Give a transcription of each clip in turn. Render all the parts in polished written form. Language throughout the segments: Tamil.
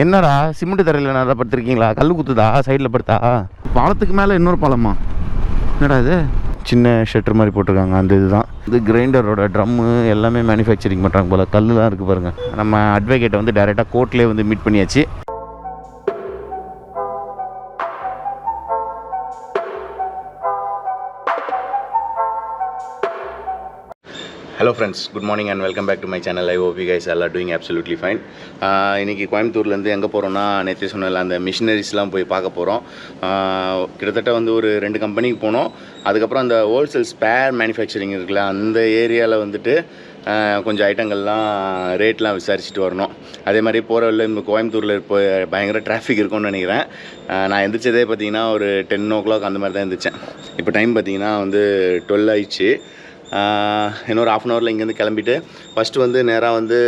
என்னடா சிமெண்ட் தரையில் நல்லா படுத்துருக்கீங்களா? கல் குத்துதா சைடில் படுத்தா? பாலத்துக்கு மேலே இன்னொரு பாலமா? என்னடா இது? சின்ன ஷெட்டர் மாதிரி போட்டிருக்காங்க. அந்த இதுதான் இது கிரைண்டரோட ட்ரம்மு எல்லாமே மேனுஃபேக்சரிங் பண்ணுறாங்க போல். கல்லுலாம் இருக்குது பாருங்கள். நம்ம அட்வொகேட்டை வந்து டைரெக்டாக கோர்ட்லேயே வந்து மீட் பண்ணியாச்சு. Hello friends, good morning and welcome back to my channel. I hope you guys are doing absolutely fine. இன்றைக்கி கோயம்புத்தூர்லேருந்து எங்கே போகிறோன்னா, நேற்று சொன்னல அந்த மிஷினரிஸ்லாம் போய் பார்க்க போகிறோம். கிட்டத்தட்ட வந்து ஒரு 2 கம்பெனிக்கு போனோம். அதுக்கப்புறம் அந்த ஹோல்சேல் ஸ்பேர் மேனுஃபேக்சரிங் இருக்குல்ல, அந்த ஏரியாவில் வந்துட்டு கொஞ்சம் ஐட்டங்கள்லாம் ரேட்லாம் விசாரிச்சுட்டு வரணும். அதே மாதிரி போகிற வழியில் இந்த கோயம்புத்தூரில் இப்போ பயங்கர டிராஃபிக் இருக்கும்னு நினைக்கிறேன். நான் எந்திரிச்சதே பார்த்திங்கன்னா ஒரு 10 o'clock அந்த மாதிரி தான் எந்திரிச்சேன். இப்போ டைம் பார்த்திங்கன்னா வந்து 12 ஆயிடுச்சு. இன்னொரு ½ hourல இங்கேருந்து கிளம்பிட்டு ஃபஸ்ட்டு வந்து நேராக வந்து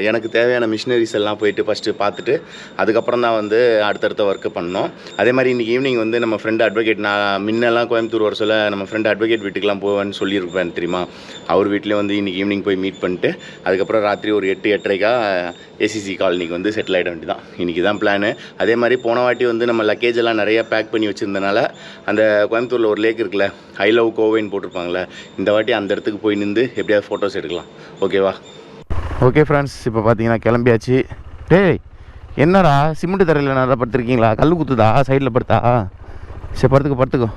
எனக்கு தேவையான மிஷினரிஸ் எல்லாம் போயிட்டு ஃபஸ்ட்டு பார்த்துட்டு அதுக்கப்புறம் தான் வந்து அடுத்தடுத்த ஒர்க்கு பண்ணோம். அதே மாதிரி இன்றைக்கி ஈவினிங் வந்து நம்ம ஃப்ரெண்டு அட்வொகேட், நான் முன்னெல்லாம் கோயம்புத்தூர் வர சொல்ல நம்ம ஃப்ரெண்டு அட்வொகேட் வீட்டுக்கெலாம் போவேன்னு சொல்லியிருப்பேன் தெரியுமா. அவர் வீட்லேயே வந்து இன்றைக்கி ஈவினிங் போய் மீட் பண்ணிட்டு அதுக்கப்புறம் ராத்திரி ஒரு 8-8:30 ஏசிசி காலனிக்கு வந்து செட்டில் ஆகிட வேண்டியதான். இன்றைக்கி தான் பிளானு. அதே மாதிரி போன வாட்டி வந்து நம்ம லக்கேஜ் எல்லாம் நிறையா பேக் பண்ணி வச்சுருந்தனால அந்த கோயம்புத்தூரில் ஒரு லேக் இருக்குல்ல, ஐ லவ் கோவைன்னு போட்டிருப்பாங்களே, இந்த வாட்டி அந்த இடத்துக்கு போய் நின்று எப்படியாவது ஃபோட்டோஸ் எடுக்கலாம். ஓகேவா? ஓகே ஃப்ரெண்ட்ஸ், இப்போ பார்த்தீங்கன்னா கிளம்பியாச்சு. டேய் என்னடா சிமெண்ட் தரையில் நல்லா படுத்துருக்கீங்களா? கல் குத்துதா சைடில் படுத்தா? சரி படுத்துக்கோ.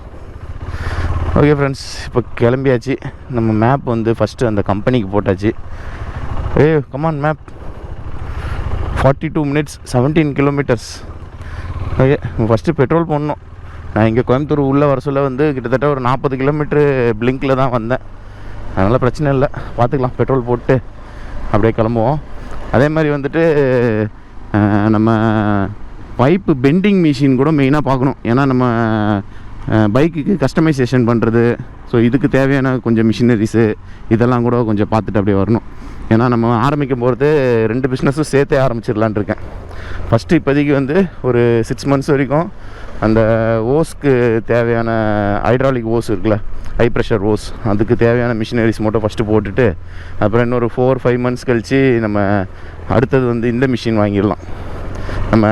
ஓகே ஃப்ரெண்ட்ஸ், இப்போ கிளம்பியாச்சு. நம்ம மேப் வந்து ஃபஸ்ட்டு அந்த கம்பெனிக்கு போட்டாச்சு. Come on map. 42 minutes 17 kilometers. Okay, first petrol போடணும். நான் இங்கே கோயம்புத்தூர் உள்ளே வர சொல்ல வந்து கிட்டத்தட்ட ஒரு 40 kilometer பிளிங்கில் தான் வந்தேன். அதனால் பிரச்சனை இல்லை, பார்த்துக்கலாம். பெட்ரோல் போட்டு அப்படியே கிளம்புவோம். அதே மாதிரி வந்துட்டு நம்ம பைப்பு பெண்டிங் மிஷின் கூட மெயினாக பார்க்கணும். ஏன்னா நம்ம பைக்குக்கு கஸ்டமைசேஷன் பண்ணுறது, ஸோ இதுக்கு தேவையான கொஞ்சம் மிஷினரிஸு இதெல்லாம் கூட கொஞ்சம் பார்த்துட்டு அப்படியே வரணும். ஏன்னா நம்ம ஆரம்பிக்கும் போகிறது 2 பிஸ்னஸும் சேர்த்தே ஆரம்பிச்சிடலான் இருக்கேன். ஃபஸ்ட்டு இப்போதைக்கு வந்து ஒரு 6 months வரைக்கும் அந்த ஓஸ்க்கு தேவையான ஹைட்ராலிக் ஓஸ் இருக்குல்ல, ஹை ப்ரெஷர் ஓஸ், அதுக்கு தேவையான மிஷினரிஸ் மட்டும் ஃபஸ்ட்டு போட்டுட்டு அப்புறம் இன்னொரு 4-5 months கழித்து நம்ம அடுத்தது வந்து இந்த மிஷின் வாங்கிடலாம், நம்ம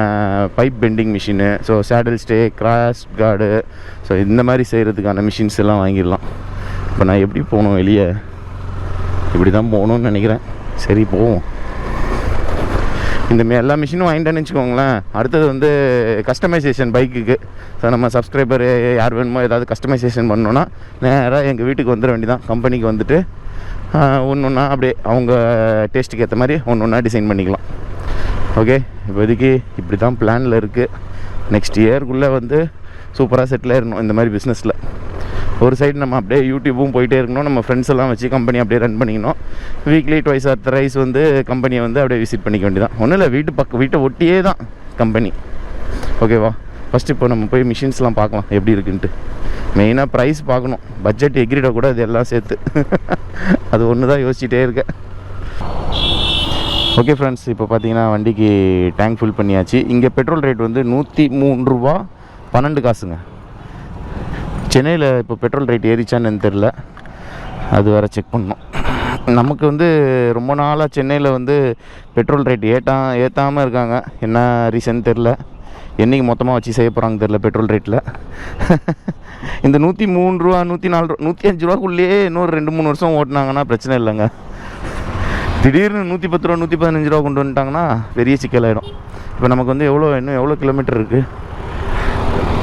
pipe bending machine. So saddle stay, crash guard, so இந்த மாதிரி செய்கிறதுக்கான மிஷின்ஸ் எல்லாம் வாங்கிடலாம். இப்போ நான் எப்படி போகணும் வெளியே? இப்படி தான் போகணுன்னு நினைக்கிறேன். சரி போவோம். இந்த எல்லா மிஷினும் வாங்கிட்டேன்னு வச்சுக்கோங்களேன். அடுத்தது வந்து கஸ்டமைசேஷன் பைக்குக்கு. ஸோ நம்ம சப்ஸ்கிரைபர் யார் வேணுமோ ஏதாவது கஸ்டமைசேஷன் பண்ணோன்னா நேராக எங்கள் வீட்டுக்கு வந்துட வேண்டியதான். கம்பெனிக்கு வந்துட்டு ஒன்று ஒன்றா அப்படியே அவங்க டேஸ்ட்டுக்கு ஏற்ற மாதிரி ஒன்று ஒன்றா டிசைன் பண்ணிக்கலாம். ஓகே, இப்போதைக்கு இப்படி தான் பிளானில் இருக்குது. நெக்ஸ்ட் இயர்க்குள்ளே வந்து சூப்பராக செட்டில் ஆகிடணும் இந்த மாதிரி பிஸ்னஸில். ஒரு சைடு நம்ம அப்படியே யூடியூப்பும் போயிட்டே இருக்கணும், நம்ம ஃப்ரெண்ட்ஸ் எல்லாம் வச்சு கம்பெனி அப்படியே ரன் பண்ணிக்கணும். வீக்லி 2 or 3 வந்து கம்பெனியை வந்து அப்படியே விசிட் பண்ணிக்க வேண்டியதான். ஒன்றும் இல்லை, வீட்டை ஒட்டியே தான் கம்பெனி. ஓகேவா? ஃபஸ்ட்டு இப்போ நம்ம போய் மிஷின்ஸ்லாம் பார்க்கலாம் எப்படி இருக்குன்ட்டு. மெயினாக ப்ரைஸ் பார்க்கணும், பட்ஜெட் எக்ரிட கூட இது எல்லாம் சேர்த்து அது ஒன்று தான் யோசிச்சுட்டே இருக்கேன். ஓகே ஃப்ரெண்ட்ஸ், இப்போ பார்த்தீங்கன்னா வண்டிக்கு டேங்க் ஃபில் பண்ணியாச்சு. இங்கே பெட்ரோல் ரேட் வந்து 103 ரூபா 12 காசுங்க. சென்னையில் இப்போ பெட்ரோல் ரேட் ஏறிச்சான்னு தெரில, அது வேறு செக் பண்ணணும். நமக்கு வந்து ரொம்ப நாளாக சென்னையில் வந்து பெட்ரோல் ரேட் ஏற்றாமல் இருக்காங்க. என்ன ரீசன் தெரில, என்றைக்கு மொத்தமாக வச்சு செய்ய போகிறாங்க தெரில பெட்ரோல் ரேட்டில். இந்த 103 ரூபா 104 ரூபா 105 ரூபாக்குள்ளேயே இன்னொரு 2-3 வருஷம் ஓட்டினாங்கன்னா பிரச்சனை இல்லைங்க. திடீர்னு 110 ரூபா 115 ரூபா கொண்டு வந்துட்டாங்கன்னா பெரிய சிக்கலாயிடும். இப்போ நமக்கு வந்து இன்னும் எவ்வளோ கிலோமீட்டர் இருக்குது?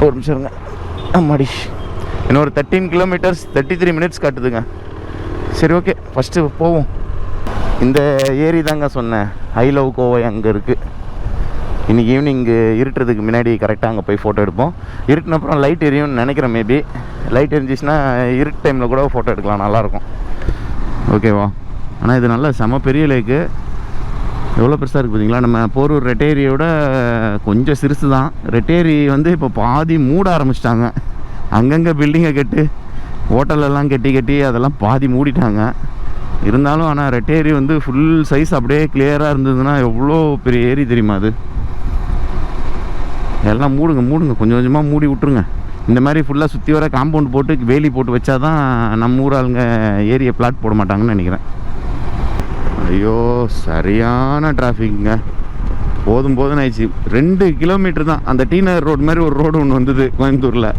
ஒரு நிமிஷம் இருங்க. ஆமாடி, இன்னொரு 13 kilometers 33 minutes காட்டுதுங்க. சரி ஓகே, ஃபஸ்ட்டு போவோம். இந்த ஏரி தாங்க சொன்னேன், ஐ லவ் கோவை அங்கே இருக்குது. இன்றைக்கி ஈவினிங் இருட்டுறதுக்கு முன்னாடி கரெக்டாக அங்கே போய் ஃபோட்டோ எடுப்போம். இருட்டின அப்புறம் லைட் எரியும்னு நினைக்கிறேன். மேபி லைட் எரிஞ்சிச்சுன்னா இருட்டு டைமில் கூட ஃபோட்டோ எடுக்கலாம், நல்லாயிருக்கும். ஓகேவா? ஆனால் இது நல்லா செம பெரிய லேக்கு. எவ்வளோ பெருசாக இருக்குது பார்த்தீங்களா? நம்ம போரூர் ரெட்டேரியோட கொஞ்சம் சிறுசு தான். ரெட்டேரி வந்து இப்போ பாதி மூட ஆரம்பிச்சிட்டாங்க. அங்கங்கே பில்டிங்கை கட்டி ஹோட்டலெல்லாம் கட்டி அதெல்லாம் பாதி மூடிட்டாங்க. இருந்தாலும் ஆனால் ரெட்டேரி வந்து ஃபுல் சைஸ் அப்படியே கிளியராக இருந்ததுன்னா எவ்வளோ பெரிய ஏரி தெரியுமா? அது எல்லாம் மூடுங்க, கொஞ்சம் கொஞ்சமாக மூடி விட்ருங்க. இந்த மாதிரி ஃபுல்லாக சுற்றி வர காம்பவுண்ட் போட்டு வேலி போட்டு வச்சா தான் நம்ம ஊர் ஆளுங்க ஏரியை பிளாட் போட மாட்டாங்கன்னு நினைக்கிறேன். ஐயோ சரியான டிராஃபிக்குங்க. போதும்னு ஆயிடுச்சு. 2 கிலோமீட்டர் தான். அந்த டி நகர் ரோடு மாதிரி ஒரு ரோடு ஒன்று வந்தது கோயம்புத்தூரில்.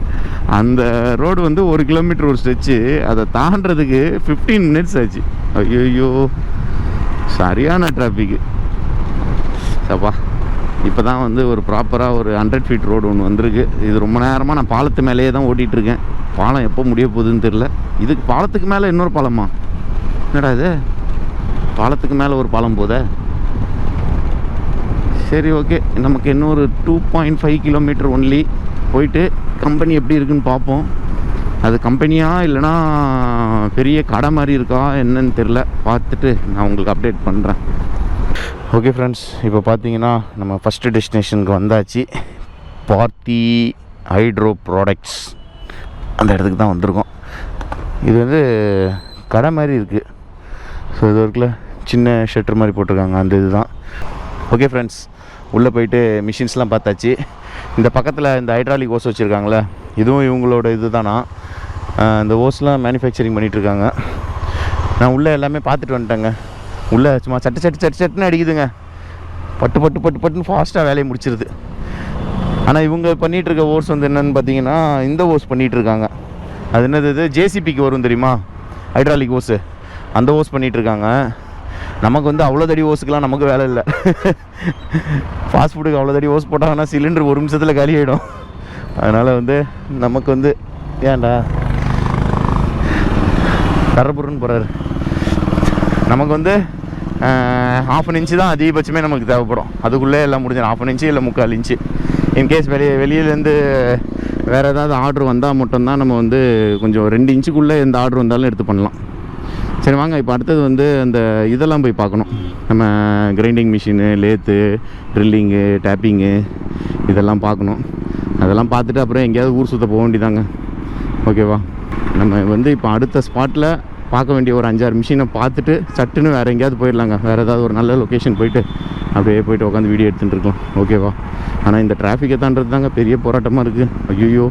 அந்த ரோடு வந்து 1 கிலோமீட்டர் ஒரு ஸ்ட்ரெச்சு. அதை தாண்டதுக்கு 15 மினிட்ஸ் ஆச்சு. ஐயோ சரியான டிராஃபிக்கு சப்பா. இப்போ தான் வந்து ஒரு ப்ராப்பராக ஒரு 100 ஃபீட் ரோடு ஒன்று வந்திருக்கு. இது ரொம்ப நேரமாக நான் பாலத்து மேலேயே தான் ஓட்டிகிட்ருக்கேன். பாலம் எப்போ முடிய போகுதுன்னு தெரில. இதுக்கு பாலத்துக்கு மேலே இன்னொரு பாலமா? என்னடா இது, பாலத்துக்கு மேலே ஒரு பாலம் போதே. சரி ஓகே, நமக்கு இன்னொரு 2.5 கிலோமீட்டர் ஒன்லி போயிட்டு கம்பெனி எப்படி இருக்குன்னு பார்ப்போம். அது கம்பெனியாக இல்லைனா பெரிய கடை மாதிரி இருக்கா என்னன்னு தெரில. பார்த்துட்டு நான் உங்களுக்கு அப்டேட் பண்ணுறேன். ஓகே ஃப்ரெண்ட்ஸ், இப்போ பார்த்தீங்கன்னா நம்ம ஃபஸ்ட்டு டெஸ்டினேஷனுக்கு வந்தாச்சு. பார்த்தி ஹைட்ரோ ப்ராடக்ட்ஸ் அந்த இடத்துக்கு தான் வந்திருக்கோம். இது வந்து கடை மாதிரி இருக்குது. ஸோ இது வரைக்கும் சின்ன ஷட்டர் மாதிரி போட்டிருக்காங்க, அந்த இது தான். ஓகே ஃப்ரெண்ட்ஸ், உள்ளே போயிட்டு மிஷின்ஸ்லாம் பார்த்தாச்சு. இந்த பக்கத்தில் இந்த ஹைட்ராலிக் ஓஸ் வச்சுருக்காங்களே, இதுவும் இவங்களோட இது தானா. இந்த ஓஸ்லாம் மேனுஃபேக்சரிங் பண்ணிகிட்ருக்காங்க. நான் உள்ளே எல்லாமே பார்த்துட்டு வந்துட்டேங்க. உள்ளே சும்மா சட்டுன்னு அடிக்குதுங்க. பட்டுன்னு ஃபாஸ்ட்டாக வேலையை முடிச்சிருது. ஆனால் இவங்க பண்ணிகிட்ருக்க ஓஸ் வந்து என்னென்னு பார்த்தீங்கன்னா இந்த ஓஸ் பண்ணிகிட்ருக்காங்க. அது என்னது, இது ஜேசிபிக்கு வரும் தெரியுமா, ஹைட்ராலிக் ஓஸு, அந்த ஓஸ் பண்ணிகிட்ருக்காங்க. நமக்கு வந்து அவ்வளோ தடி ஓஸுக்கெலாம் நமக்கு வேலை இல்லை. ஃபாஸ்ட் ஃபுட்டுக்கு அவ்வளோ தடி ஓஸ் போட்டாங்கன்னா சிலிண்டர் 1 நிமிஷத்தில் காலி ஆகிடும். அதனால் வந்து நமக்கு வந்து ஏன்டா தரப்புறன்னு போகிறாரு. நமக்கு வந்து 1/2 இன்ச்சு தான் அதிகபட்சமே நமக்கு தேவைப்படும். அதுக்குள்ளே எல்லாம் முடிஞ்சிடும். 1/2 இன்ச்சு இல்லை 3/4 இன்ச்சு. இன்கேஸ் வெளியிலேருந்து வேறு ஏதாவது ஆர்டர் வந்தால் மட்டும்தான் நம்ம வந்து கொஞ்சம் 2 இன்ச்சுக்குள்ளே எந்த ஆர்டர் வந்தாலும் எடுத்து பண்ணலாம். சரி வாங்க, இப்போ அடுத்தது வந்து அந்த இதெல்லாம் போய் பார்க்கணும். நம்ம கிரைண்டிங் மிஷினு, லேத்து, ட்ரில்லிங்கு, டேப்பிங்கு இதெல்லாம் பார்க்கணும். அதெல்லாம் பார்த்துட்டு அப்புறம் எங்கேயாவது ஊர் சுற்ற போக வேண்டியதாங்க. ஓகேவா, நம்ம வந்து இப்போ அடுத்த ஸ்பாட்டில் பார்க்க வேண்டிய ஒரு 5-6 மிஷினை பார்த்துட்டு சட்டுன்னு வேறு எங்கேயாவது போயிடலாங்க. வேறு ஏதாவது ஒரு நல்ல லொக்கேஷன் போயிட்டு அப்படியே போயிட்டு உட்காந்து வீடியோ எடுத்துகிட்டு இருக்கோம். ஓகேவா, ஆனால் இந்த டிராஃபிக்கை தாண்டது தாங்க பெரிய போராட்டமாக இருக்குது. ஐயோ,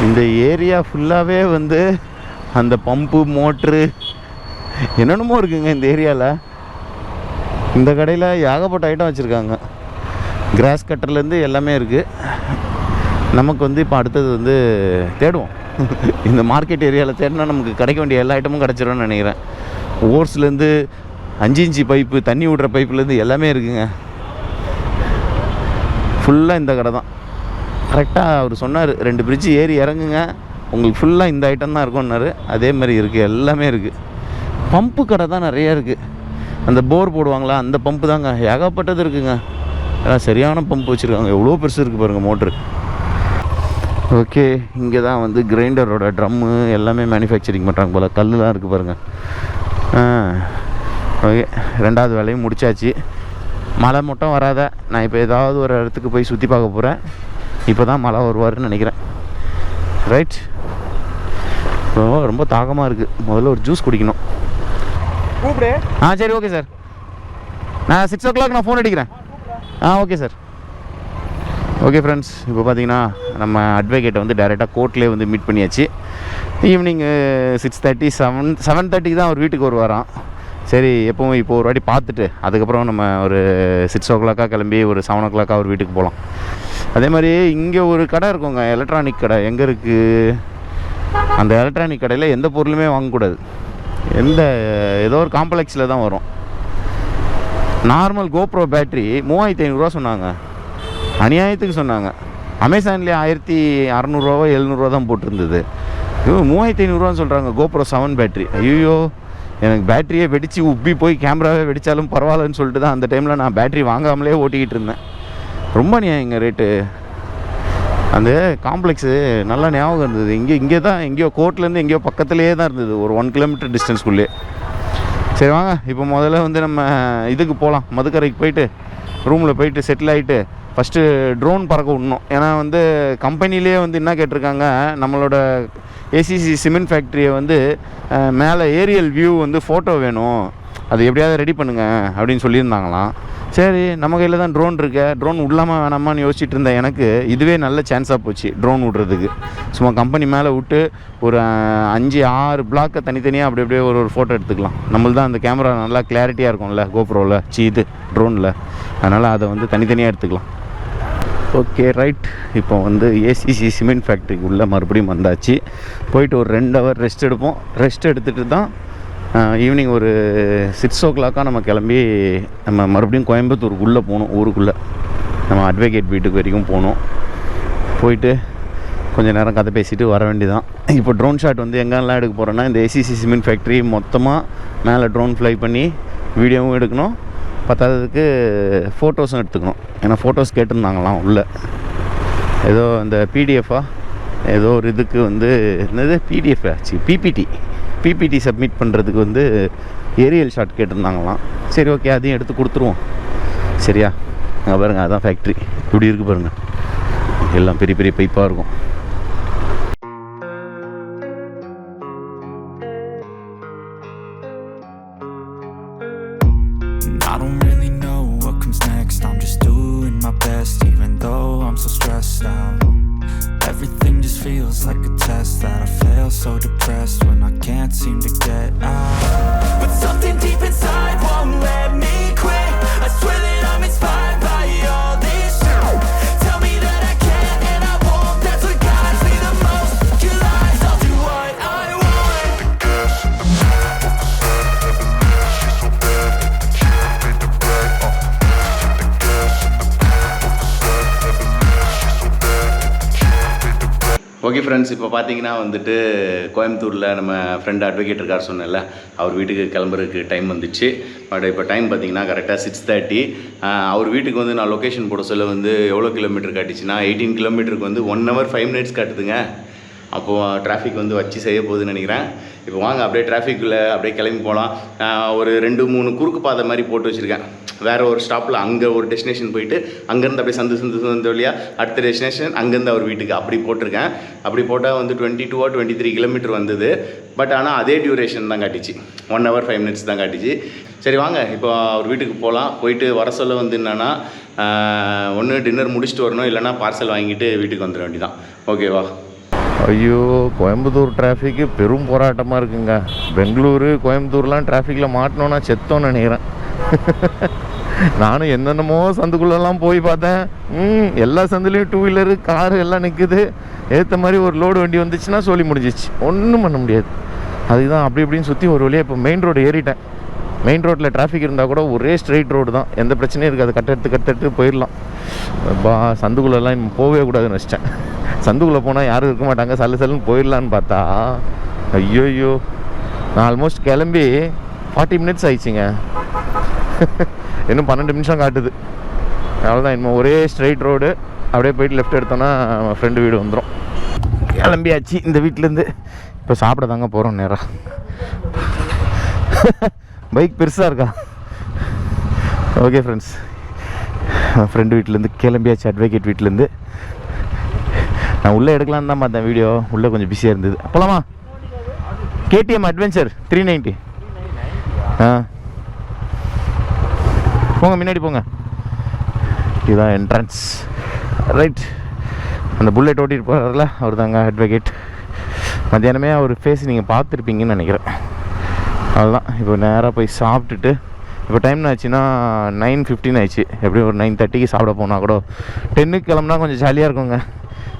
இந்த ஏரியா ஃபுல்லாகவே வந்து அந்த பம்பு, மோட்ரு என்னென்னமோ இருக்குங்க இந்த ஏரியாவில். இந்த கடையில் ஏகப்பட்ட ஐட்டம் வச்சுருக்காங்க. கிராஸ் கட்டர்லேருந்து எல்லாமே இருக்குது. நமக்கு வந்து இப்போ அடுத்தது வந்து தேடுவோம். இந்த மார்க்கெட் ஏரியாவில் தேடினா நமக்கு கிடைக்க வேண்டிய எல்லா ஐட்டமும் கிடச்சிரும்னு நினைக்கிறேன். ஓர்ஸ்லேருந்து 5 இன்ச்சு பைப்பு, தண்ணி விடுற பைப்புலேருந்து எல்லாமே இருக்குங்க. ஃபுல்லாக இந்த கடை தான். கரெக்டாக அவர் சொன்னார், 2 பிரிட்ஜு ஏறி இறங்குங்க, உங்களுக்கு ஃபுல்லாக இந்த ஐட்டம் தான் இருக்கும்னாரு. அதே மாதிரி இருக்குது, எல்லாமே இருக்குது. பம்பு கடை தான் நிறையா இருக்குது. அந்த போர் போடுவாங்களா, அந்த பம்பு தாங்க ஏகப்பட்டது இருக்குங்க. ஏன்னா சரியான பம்பு வச்சுருக்காங்க. எவ்வளோ பெருசு இருக்குது பாருங்கள் மோட்ரு. ஓகே, இங்கே தான் வந்து கிரைண்டரோட ட்ரம்மு எல்லாமே மேனுஃபேக்சரிங் பண்ணுறாங்க போல். கல்லுலாம் இருக்குது பாருங்கள். ஓகே, 2வது வேலையும் முடித்தாச்சு. மழை மட்டும் வராத. நான் இப்போ ஏதாவது ஒரு இடத்துக்கு போய் சுற்றி பார்க்க போகிறேன். இப்போ தான் மழை வருவார்னு நினைக்கிறேன். ரைட், ரொம்ப தாகமாக இருக்குது. முதல்ல ஒரு ஜூஸ் குடிக்கணும். கூப்பிடு. சரி ஓகே சார், நான் 6 o'clock நான் ஃபோன் அடிக்கிறேன். Okay sir. ஓகே ஃப்ரெண்ட்ஸ், இப்போ பார்த்தீங்கன்னா நம்ம அட்வொகேட்டை வந்து டைரெக்டாக கோர்ட்லேயே வந்து மீட் பண்ணியாச்சு. ஈவினிங் 6:30 7:30 தான் அவர் வீட்டுக்கு வருவாராம். சரி, எப்போவும் இப்போ ஒரு வாட்டி பார்த்துட்டு அதுக்கப்புறம் நம்ம ஒரு 6 o'clock கிளம்பி ஒரு 7 o'clock அவர் வீட்டுக்கு போகலாம். அதே மாதிரி இங்கே ஒரு கடை இருக்குங்க, எலக்ட்ரானிக் கடை. எங்கே இருக்குது அந்த எலக்ட்ரானிக் கடையில்? எந்த பொருளுமே வாங்கக்கூடாது. ஏதோ ஒரு காம்ப்ளெக்ஸில் தான் வரும். நார்மல் கோப்ரோ பேட்ரி 3500 சொன்னாங்க. அநியாயத்துக்கு சொன்னாங்க. அமேசான்லேயே 1600 700 தான் போட்டிருந்தது. 3500 சொல்கிறாங்க கோப்ரோ 7 பேட்ரி. ஐயோ, எனக்கு பேட்டரியே வெடித்து உப்பி போய் கேமராவே வெடித்தாலும் பரவாயில்லன்னு சொல்லிட்டு தான் அந்த டைமில் நான் பேட்ரி வாங்காமலே ஓட்டிக்கிட்டு இருந்தேன். ரொம்ப நியாயங்க ரேட்டு. அந்த காம்ப்ளெக்ஸு நல்லா ஞாபகம் இருந்தது. இங்கே தான் எங்கேயோ கோர்ட்லேருந்து எங்கேயோ பக்கத்துலேயே தான் இருந்தது, ஒரு 1 கிலோமீட்டர் டிஸ்டன்ஸ்குள்ளே. சரி வாங்க, இப்போ முதல்ல வந்து நம்ம இதுக்கு போகலாம். மதுக்கரைக்கு போயிட்டு ரூமில் போயிட்டு செட்டில் ஆகிட்டு ஃபஸ்ட்டு ட்ரோன் பறக்க விடணும். ஏன்னா வந்து கம்பெனிலே வந்து என்ன கேட்டிருக்காங்க, நம்மளோட ஏசிசி சிமெண்ட் ஃபேக்ட்ரியை வந்து மேலே ஏரியல் வியூ வந்து ஃபோட்டோ வேணும், அது எப்படியாவது ரெடி பண்ணுங்க அப்படின்னு சொல்லியிருந்தாங்களாம். சரி நம்ம கையில் தான் ட்ரோன் இருக்கு, ட்ரோன் விடலாமா வேணாமான்னு யோசிச்சுட்டு இருந்தேன். எனக்கு இதுவே நல்ல சான்ஸாக போச்சு ட்ரோன் விட்றதுக்கு. சும்மா கம்பெனி மேலே விட்டு ஒரு 5-6 பிளாக்கை தனித்தனியாக அப்படி அப்படியே ஒரு ஃபோட்டோ எடுத்துக்கலாம். நம்மளுக்கு தான் அந்த கேமரா நல்லா கிளாரிட்டியாக இருக்கும்ல கோப்ரோவில், இது ட்ரோனில், அதனால் அதை வந்து தனித்தனியாக எடுத்துக்கலாம். Okay right. இப்போ வந்து ஏசிசி சிமெண்ட் ஃபேக்ட்ரிக்கு உள்ளே மறுபடியும் வந்தாச்சு. போயிட்டு ஒரு 2 ஹவர் ரெஸ்ட் எடுப்போம். ரெஸ்ட் எடுத்துகிட்டு தான் ஈவினிங் ஒரு 6 o'clock நம்ம கிளம்பி நம்ம மறுபடியும் கோயம்புத்தூருக்குள்ளே போகணும். ஊருக்குள்ளே நம்ம அட்வொகேட் வீட்டுக்கு வரைக்கும் போகணும். போயிட்டு கொஞ்சம் நேரம் கதை பேசிட்டு வர வேண்டியதான். இப்போ ட்ரோன் ஷாட் வந்து எங்கெல்லாம் எடுக்க போகிறோன்னா, இந்த ஏசிசி சிமெண்ட் ஃபேக்ட்ரி மொத்தமாக மேலே ட்ரோன் ஃப்ளை பண்ணி வீடியோவும் எடுக்கணும், பத்தாததுக்கு ஃபோட்டோஸும் எடுத்துக்கணும். ஏன்னா ஃபோட்டோஸ் கேட்டிருந்தாங்களாம் உள்ளே. ஏதோ இந்த பிடிஎஃபாக ஏதோ ஒரு இதுக்கு வந்து என்னது பிடிஎஃப் ஆச்சு, பிபிடி சப்மிட் பண்ணுறதுக்கு வந்து ஏரியல் ஷாட் கேட்டிருந்தாங்களாம். சரி ஓகே, அதையும் எடுத்து கொடுத்துருவோம். சரியா? அங்கே பாருங்கள், அதான் ஃபேக்ட்ரி இப்படி இருக்குது பாருங்கள். எல்லாம் பெரிய பெரிய பைப்பாக இருக்கும். I don't really know what comes next. I'm just doing my best, even though I'm so stressed out. Everything just feels like a test that I fail, so depressed when I can't seem to get out. But something deep inside won't let me quit. I swear that I'm inspired by all this shit. Tell me that I can't and I won't. That's what guides me the most. Your lies, I'll do what I want. The gas in the back of the sun, never leave. She's so bad, can't make the right. The gas in the back of the sun, never leave. She's so bad, can't make the right. Okay friends, இப்போ பார்த்தீங்கன்னா வந்துட்டு கோயம்புத்தூரில் நம்ம ஃப்ரெண்ட் அட்வொகேட் இருக்கார் சொன்னேன்ல, அவர் வீட்டுக்கு கிளம்புறதுக்கு டைம் வந்துச்சு. பட் இப்போ டைம் பார்த்தீங்கன்னா கரெக்டாக 6:30. அவர் வீட்டுக்கு வந்து நான் லொக்கேஷன் போட சொல்ல வந்து எவ்வளோ கிலோமீட்டர் காட்டிச்சுன்னா 18 கிலோமீட்டருக்கு வந்து 1 hour 5 minutes காட்டுதுங்க. அப்போது டிராஃபிக் வந்து வச்சு செய்ய போகுதுன்னு நினைக்கிறேன். இப்போ வாங்க அப்படியே டிராஃபிக்கில் அப்படியே கிளம்பி போகலாம். ஒரு 2-3 குறுக்கு பாதை மாதிரி போட்டு வச்சுருக்கேன். வேறு ஒரு ஸ்டாப்பில் அங்கே ஒரு டெஸ்டினேஷன் போயிட்டு அங்கேருந்து அப்படியே சந்து வழியாக அடுத்த டெஸ்டினேஷன் அங்கேருந்து அவர் வீட்டுக்கு அப்படி போட்டிருக்கேன். அப்படி போட்டால் வந்து 22 or 23 கிலோமீட்டர் வந்தது. பட் ஆனால் அதே டியூரேஷன் தான் காட்டிச்சு, 1 hour 5 minutes தான் காட்டிச்சு. சரி வாங்க இப்போ அவர் வீட்டுக்கு போகலாம். போயிட்டு வர சொல்ல வந்து என்னென்னா, ஒன்று டின்னர் முடிச்சுட்டு வரணும், இல்லைனா பார்சல் வாங்கிட்டு வீட்டுக்கு வந்துட வேண்டியதான். ஓகேவா? ஐயோ, கோயம்புத்தூர் டிராஃபிக்கு பெரும் போராட்டமாக இருக்குங்க. பெங்களூரு கோயம்புத்தூர்லாம் டிராஃபிக்கில் மாட்டினோன்னா செத்தோன்னு நினைக்கிறேன். நானும் என்னென்னமோ சந்துக்குள்ளெல்லாம் போய் பார்த்தேன். எல்லா சந்துலேயும் 2 வீலரு காரு எல்லாம் நிற்குது. ஏற்ற மாதிரி ஒரு லோடு வண்டி வந்துச்சுன்னா சொல்லி முடிஞ்சிச்சு, ஒன்றும் பண்ண முடியாது. அதுதான் அப்படி இப்படின்னு சுற்றி ஒரு வழியாக இப்போ மெயின் ரோடு ஏறிட்டேன். மெயின் ரோட்டில் டிராஃபிக் இருந்தால் கூட ஒரே ஸ்ட்ரெயிட் ரோடு தான், எந்த பிரச்சனையும் இருக்காது. கட்டெடுத்து போயிடலாம். சந்துக்குள்ளெல்லாம் இன்னும் போகவே கூடாதுன்னு வச்சிட்டேன். சந்துக்குள்ளே போனால் யாரும் இருக்க மாட்டாங்க, சல்லுன்னு போயிடலான்னு பார்த்தா ஐயோ, நான் ஆல்மோஸ்ட் கிளம்பி 40 minutes ஆயிடுச்சிங்க. இன்னும் 12 நிமிஷம் காட்டுது. அவ்வளோதான், இன்னும் ஒரே ஸ்ட்ரெயிட் ரோடு. அப்படியே போயிட்டு லெஃப்ட் எடுத்தோன்னா ஃப்ரெண்டு வீடு வந்துடும். கிளம்பியாச்சு இந்த வீட்டிலேருந்து. இப்போ சாப்பிட தாங்க போகிறோம் நேராக. பைக் பெருசாக இருக்கா? ஓகே ஃப்ரெண்ட்ஸ், ஃப்ரெண்டு வீட்டிலேருந்து கிளம்பியாச்சு, அட்வொகேட் வீட்டிலேருந்து. நான் உள்ளே எடுக்கலான்னு தான் பார்த்தேன் வீடியோ, உள்ளே கொஞ்சம் பிஸியாக இருந்தது. போகலாமா? KTM adventure 390. போங்க, முன்னாடி போங்க. இதுதான் என்ட்ரன்ஸ். ரைட், அந்த புல்லட் ஓட்டிட்டு போகிறார்ல அவர் தாங்க அட்வொகேட். மத்தியானமே அவர் ஃபேஸ் நீங்கள் பார்த்துருப்பீங்கன்னு நினைக்கிறேன். அவ்வளோதான், இப்போ நேராக போய் சாப்பிட்டுட்டு, இப்போ டைம் ஆச்சுன்னா 9:15 ஆயிடுச்சு. எப்படியும் ஒரு 9:30க்கு சாப்பிட போனால் கூட 10க்கு கிளம்புனா கொஞ்சம் ஜாலியாக இருக்குங்க,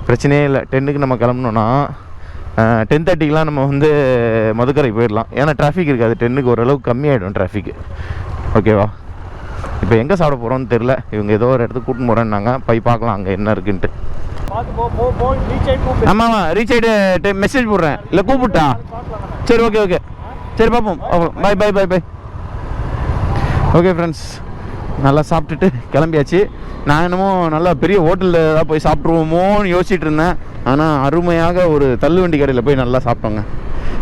பிரச்சனையே இல்லை. 10க்கு நம்ம கிளம்புனோன்னா 10:30க்கெலாம் நம்ம வந்து மதுக்கரை போயிடலாம். ஏன்னா டிராஃபிக் இருக்காது. 10க்கு ஓரளவுக்கு கம்மியாகிடும் டிராஃபிக்கு. ஓகேவா? இப்போ எங்கே சாப்பிட போகிறோன்னு தெரில. இவங்க ஏதோ ஒரு இடத்துக்கு கூட்டின்னு போகிறேன்னாங்க, போய் பார்க்கலாம் அங்கே என்ன இருக்குன்ட்டு. ஆமாம், ரீச் ஆகிட்டு மெசேஜ் போடுறேன். இல்லை கூப்பிட்டா? சரி ஓகே, சரி பார்ப்போம். பை. ஓகே ஃப்ரெண்ட்ஸ், நல்லா சாப்பிட்டுட்டு கிளம்பியாச்சு. நான் என்னமோ நல்லா பெரிய ஹோட்டலில் தான் போய் சாப்பிட்ருவோமோன்னு யோசிச்சுட்டு இருந்தேன். ஆனால் அருமையாக ஒரு தள்ளுவண்டி கடையில் போய் நல்லா சாப்பிட்டோங்க.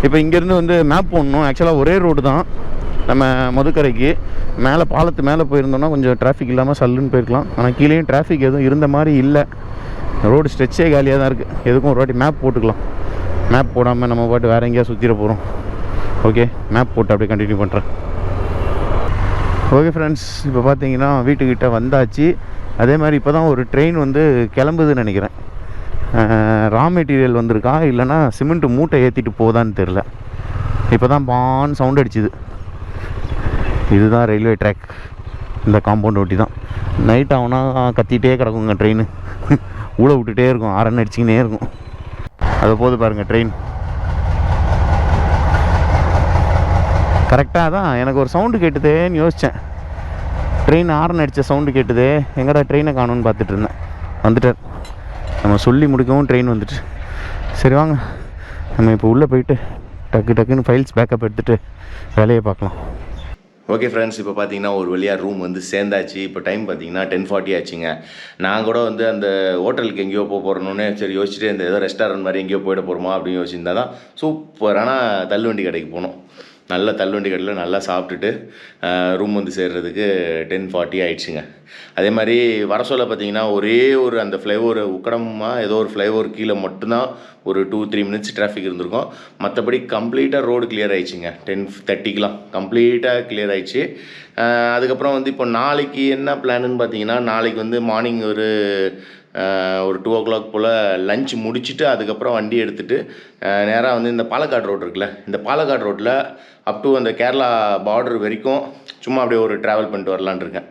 இப்போ இங்கேருந்து வந்து மேப் போடணும். ஆக்சுவலாக ஒரே ரோடு தான் நம்ம மதுக்கரைக்கு. மேலே பாலத்து மேலே போயிருந்தோம்னா கொஞ்சம் டிராஃபிக் இல்லாமல் சல்லுன்னு போயிருக்கலாம். ஆனால் கீழேயும் டிராஃபிக் எதுவும் இருந்த மாதிரி இல்லை. ரோடு ஸ்ட்ரெச்சே காலியாக தான் இருக்குது. எதுக்கும் ஒரு வாட்டி மேப் போட்டுக்கலாம். மேப் போடாமல் நம்ம பாட்டு வேறு எங்கேயா சுற்றிட போகிறோம். ஓகே, மேப் போட்டு அப்படியே கண்டினியூ பண்ணுறேன். ஓகே ஃப்ரெண்ட்ஸ், இப்போ பார்த்தீங்கன்னா வீட்டுக்கிட்ட வந்தாச்சு. அதே மாதிரி இப்போ தான் ஒரு ட்ரெயின் வந்து கிளம்புதுன்னு நினைக்கிறேன். ரா மெட்டீரியல் வந்திருக்கா இல்லைனா சிமெண்ட் மூட்டை ஏற்றிட்டு போதான்னு தெரில. இப்போ தான் பான் சவுண்ட் அடிச்சுது. இதுதான் ரயில்வே ட்ராக். இந்த காம்பவுண்ட் ஒட்டி தான் நைட் ஆகுனா கத்திகிட்டே கிடக்குங்க ட்ரெயின். ஊழ விட்டுட்டே இருக்கும், அரன் அடிச்சிக்கினே இருக்கும். அதை போது பாருங்கள் ட்ரெயின். கரெக்டாக தான் எனக்கு ஒரு சவுண்டு கேட்டுதேன்னு யோசித்தேன். ட்ரெயின் ஆரன் அடித்த சவுண்டு கேட்டுதே, எங்கடா ட்ரெயினை காணும்னு பார்த்துட்டு இருந்தேன். வந்துட்டார். நம்ம சொல்லி முடிக்கவும் ட்ரெயின் வந்துட்டு. சரி வாங்க, நம்ம இப்போ உள்ளே போயிட்டு டக்குன்னு ஃபைல்ஸ் பேக்கப் எடுத்துகிட்டு வேலையை பார்க்கலாம். ஓகே ஃப்ரெண்ட்ஸ், இப்போ பார்த்தீங்கன்னா ஒரு வழியாக ரூம் வந்து சேர்ந்தாச்சு. இப்போ டைம் பார்த்தீங்கன்னா 10:40 ஆச்சுங்க. நான் கூட வந்து அந்த ஹோட்டலுக்கு எங்கேயோ போகிறோன்னு சரி யோசிச்சுட்டு இந்த ஏதோ ரெஸ்டாரண்ட் மாதிரி எங்கேயோ போயிட போகிறோமா அப்படின்னு யோசிச்சிருந்தா தான் சூப்பரான தள்ளுவண்டி கடைக்கு போனோம். நல்ல தள்ளுவண்டி கடையில் நல்லா சாப்பிட்டுட்டு ரூம் வந்து சேர்றதுக்கு 10:40 ஆயிடுச்சுங்க. அதே மாதிரி வர சொல்ல பார்த்தீங்கன்னா ஒரே ஒரு அந்த ஃப்ளைஓவர் உக்கடமாக ஏதோ ஒரு ஃப்ளைஓவர் கீழே மட்டும்தான் ஒரு 2-3 மினிட்ஸ் டிராஃபிக் இருந்திருக்கும். மற்றபடி கம்ப்ளீட்டாக ரோடு கிளியர் ஆயிடுச்சுங்க. 10:30க்கெலாம் கம்ப்ளீட்டாக கிளியர் ஆயிடுச்சு. அதுக்கப்புறம் வந்து இப்போ நாளைக்கு என்ன பிளான்னு பார்த்தீங்கன்னா, நாளைக்கு வந்து மார்னிங் ஒரு 2 o'clock போல் லஞ்ச் முடிச்சுட்டு அதுக்கப்புறம் வண்டி எடுத்துகிட்டு நேராக வந்து இந்த பாலக்காடு ரோடு இருக்குல்ல, இந்த பாலக்காடு ரோட்டில் அப் டு அந்த கேரளா பார்டர் வரைக்கும் சும்மா அப்படியே ஒரு ட்ராவல் பண்ணிட்டு வரலான்னு இருக்கேன்.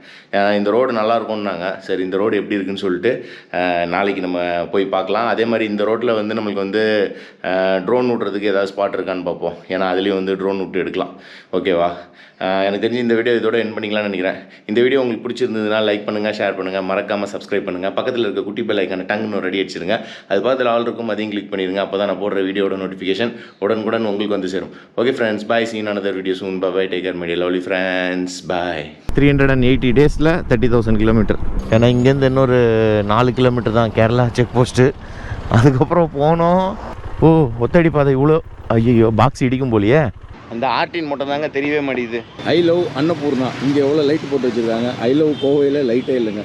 இந்த ரோடு நல்லாயிருக்கும்னாங்க. சரி, இந்த ரோடு எப்படி இருக்குன்னு சொல்லிட்டு நாளைக்கு நம்ம போய் பார்க்கலாம். அதே மாதிரி இந்த ரோட்டில் வந்து நம்மளுக்கு வந்து ட்ரோன் விட்றதுக்கு ஏதாவது ஸ்பாட் இருக்கான்னு பார்ப்போம். ஏன்னா அதுலேயும் வந்து ட்ரோன் விட்டு எடுக்கலாம். ஓகேவா? எனக்கு தெரிஞ்சு இந்த வீடியோ இதோட எண்ட் பண்ணிக்கலாம்னு நினைக்கிறேன். இந்த வீடியோ உங்களுக்கு பிடிச்சிருந்ததுன்னா லைக் பண்ணுங்கள், ஷேர் பண்ணுங்கள், மறக்காமல் சப்ஸ்கிரைப் பண்ணுங்கள். பக்கத்தில் இருக்க குட்டி பெல் ஐக்கான டங்குன்னு ரெடி அடிச்சிருங்க. அது பக்கத்தில் ஆல் இருக்கும், அதையும் கிளிக் பண்ணிடுங்க. அப்போ தான் நான் போடுற வீடியோட நோட்டிஃபிகேஷன் உடனுக்குடன் உங்களுக்கு வந்து சேரும். Okay friends, bye. See you in another video soon. Bye. Take care, my dear lovely friends. Bye. 380 days 30,000 kilometre. ஏன்னா இங்கேருந்து இன்னொரு 4 கிலோமீட்டர் தான் கேரளா செக் போஸ்ட்டு. அதுக்கப்புறம் போனோம். ஒத்தடி பாதை இவ்வளோ. ஐயோ, பாக்ஸ் இடிக்கும் போலியே. அந்த ஆர்டின் மட்டும் தாங்க தெரியவே மாட்டேங்குது. I love Annapurna. இங்கே எவ்வளோ லைட் போட்டு வச்சுருக்காங்க. ஐ லவ் கோவையில் லைட்டே இல்லைங்க.